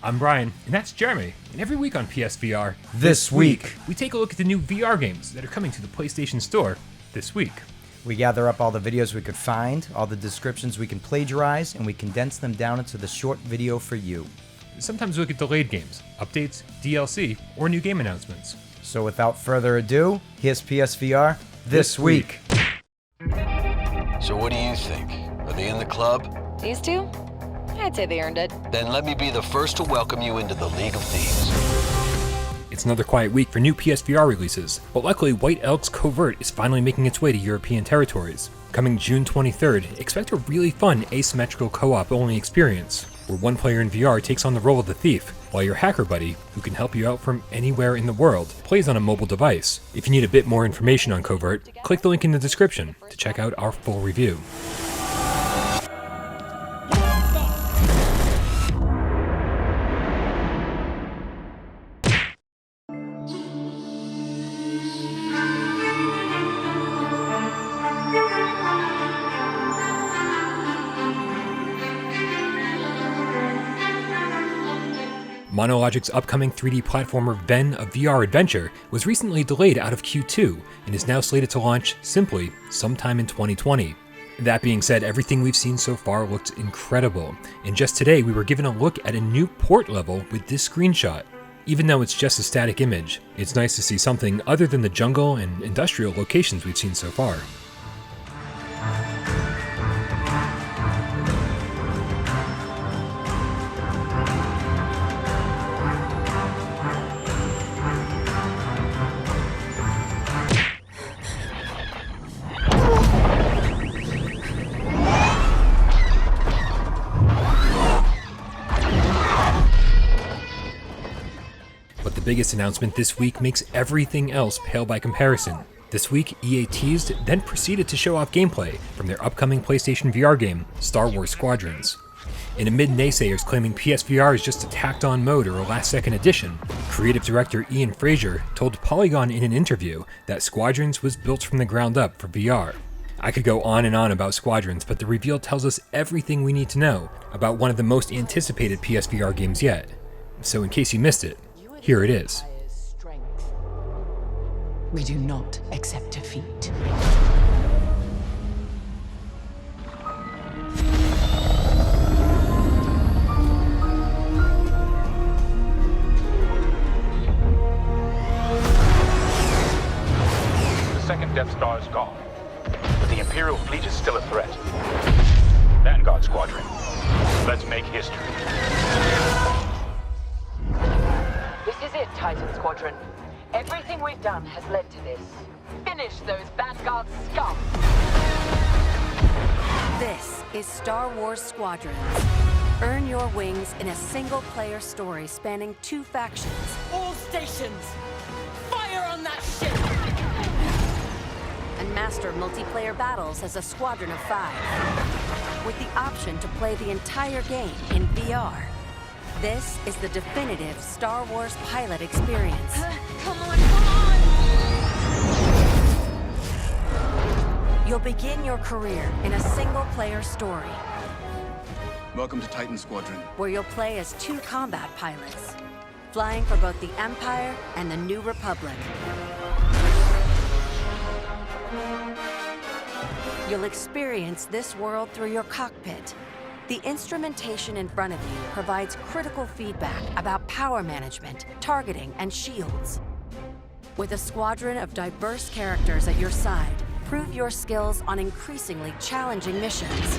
I'm Brian, and that's Jeremy, and every week on PSVR, This week, we take a look at the new VR games that are coming to the PlayStation Store this week. we gather up all the videos we could find, all the descriptions we can plagiarize, and we condense them down into the short video for you. Sometimes we look at delayed games, updates, DLC, or new game announcements. So without further ado, here's PSVR This Week. So what do you think? Are they in the club? These two? I'd say they earned it. Then let me be the first to welcome you into the League of Thieves. It's another quiet week for new PSVR releases, but luckily White Elks Covert is finally making its way to European territories. Coming June 23rd, expect a really fun asymmetrical co-op only experience, where one player in VR takes on the role of the thief, while your hacker buddy, who can help you out from anywhere in the world, plays on a mobile device. If you need a bit more information on Covert, click the link in the description to check out our full review. Monologic's upcoming 3D platformer Ven, a VR adventure, was recently delayed out of Q2 and is now slated to launch simply sometime in 2020. That being said, everything we've seen so far looked incredible, and just today we were given a look at a new port level with this screenshot. Even though it's just a static image, it's nice to see something other than the jungle and industrial locations we've seen so far. But the biggest announcement this week makes everything else pale by comparison. This week, EA teased, then proceeded to show off gameplay from their upcoming PlayStation VR game, Star Wars Squadrons. And amid naysayers claiming PSVR is just a tacked-on mode or a last-second addition, creative director Ian Fraser told Polygon in an interview that Squadrons was built from the ground up for VR. I could go on and on about Squadrons, but the reveal tells us everything we need to know about one of the most anticipated PSVR games yet. So in case you missed it, here it is. We do not accept defeat. The second Death Star is gone, but the Imperial fleet is still a threat. Vanguard Squadron, let's make history. This is it, Titan Squadron. Everything we've done has led to this. Finish those Vanguard scum! This is Star Wars Squadrons. Earn your wings in a single-player story spanning two factions. All stations! Fire on that ship! And master multiplayer battles as a squadron of 5. With the option to play the entire game in VR. This is the definitive Star Wars pilot experience. Come on, come on! You'll begin your career in a single-player story, Welcome to Titan Squadron. where you'll play as 2 combat pilots, flying for both the Empire and the New Republic. You'll experience this world through your cockpit. The instrumentation in front of you provides critical feedback about power management, targeting, and shields. With a squadron of diverse characters at your side, prove your skills on increasingly challenging missions.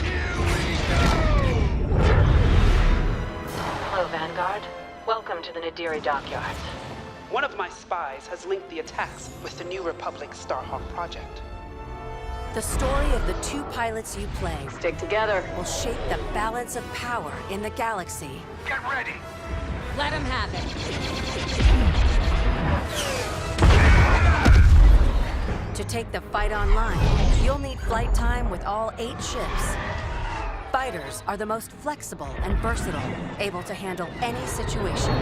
Hello, Vanguard. Welcome to the Nadiri dockyards. One of my spies has linked the attacks with the New Republic Starhawk project. The story of the 2 pilots you play Stick together. will shape the balance of power in the galaxy. Get ready! Let him have it. To take the fight online, you'll need flight time with all 8 ships. Fighters are the most flexible and versatile, able to handle any situation.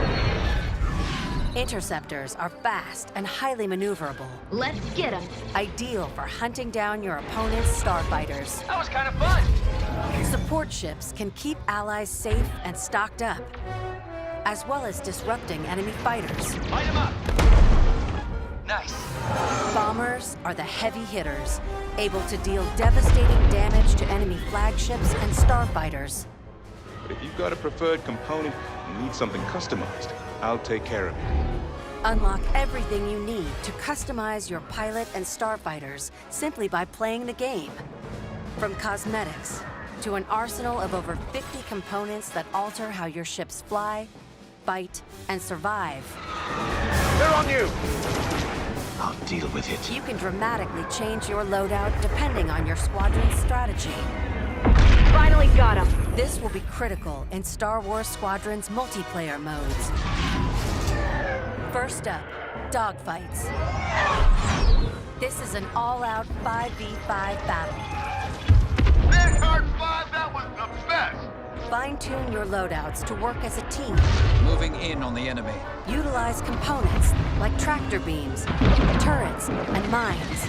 Interceptors are fast and highly maneuverable. Let's get him. Ideal for hunting down your opponent's starfighters. That was kind of fun! Support ships can keep allies safe and stocked up. as well as disrupting enemy fighters. Light him up! Nice. Bombers are the heavy hitters, able to deal devastating damage to enemy flagships and starfighters. But if you've got a preferred component and need something customized, I'll take care of it. Unlock everything you need to customize your pilot and starfighters simply by playing the game. From cosmetics to an arsenal of over 50 components that alter how your ships fly, fight, and survive. They're on you! I'll deal with it. You can dramatically change your loadout depending on your squadron's strategy. Finally got him. This will be critical in Star Wars Squadrons multiplayer modes. First up, dogfights. This is an all-out 5v5 battle. Vanguard 5, that was the best! Fine-tune your loadouts to work as a team. Moving in on the enemy. Utilize components like tractor beams, turrets, and mines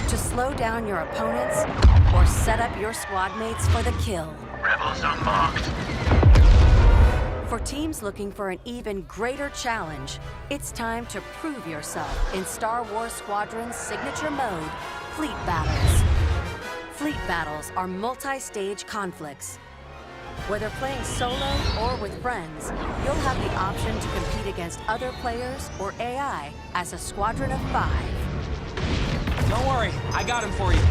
to slow down your opponents or set up your squad mates for the kill. Rebels unmarked. For teams looking for an even greater challenge, it's time to prove yourself in Star Wars Squadron's signature mode, Fleet Battles. Fleet Battles are multi-stage conflicts. Whether playing solo or with friends, you'll have the option to compete against other players or AI as a squadron of 5. Don't worry, I got him for you.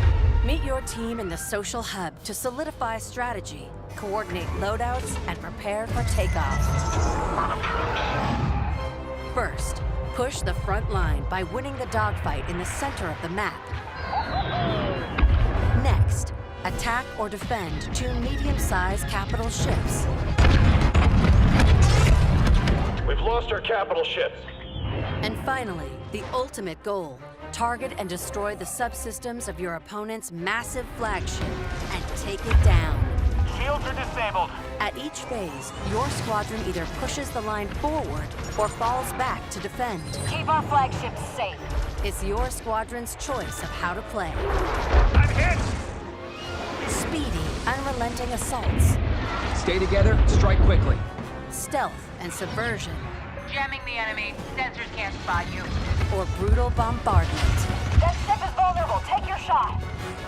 Meet your team in the social hub to solidify strategy, coordinate loadouts, and prepare for takeoff. First, push the front line by winning the dogfight in the center of the map. Next, attack or defend 2 medium-sized capital ships. We've lost our capital ships. And finally, the ultimate goal. Target and destroy the subsystems of your opponent's massive flagship and take it down. Shields are disabled. At each phase, your squadron either pushes the line forward or falls back to defend. Keep our flagships safe. It's your squadron's choice of how to play. I'm hit! Speedy, unrelenting assaults. Stay together, strike quickly. Stealth and subversion. Jamming the enemy. Sensors can't spot you. Or brutal bombardment. That ship is vulnerable. Take your shot.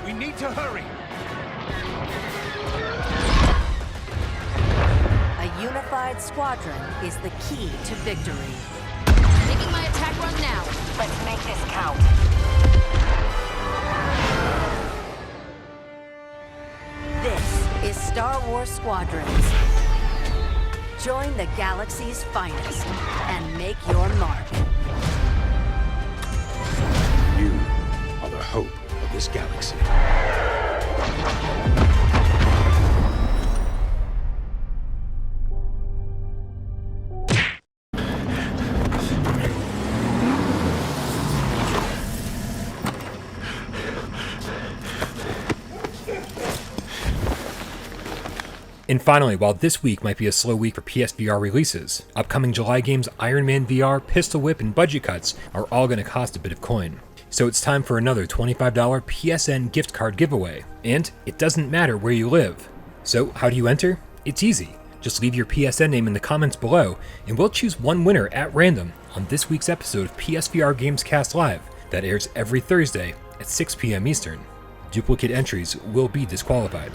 We need to hurry. A unified squadron is the key to victory. Making my attack run now. Let's make this count. This is Star Wars Squadrons. Join the galaxy's finest and make your mark. You are the hope of this galaxy. And finally, while this week might be a slow week for PSVR releases, upcoming July games Iron Man VR, Pistol Whip, and Budget Cuts are all going to cost a bit of coin. So it's time for another $25 PSN gift card giveaway. And it doesn't matter where you live. So how do you enter? It's easy. Just leave your PSN name in the comments below, and we'll choose one winner at random on this week's episode of PSVR Gamescast Live that airs every Thursday at 6 p.m. Eastern. Duplicate entries will be disqualified.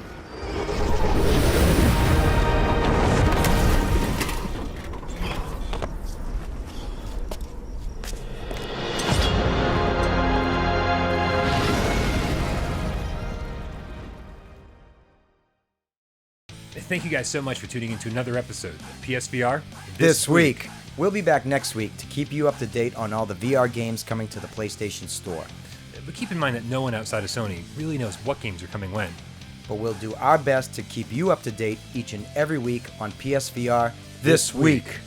Thank you guys so much for tuning into another episode of PSVR This week. We'll be back next week to keep you up to date on all the VR games coming to the PlayStation Store. But keep in mind that no one outside of Sony really knows what games are coming when. But we'll do our best to keep you up to date each and every week on PSVR This Week.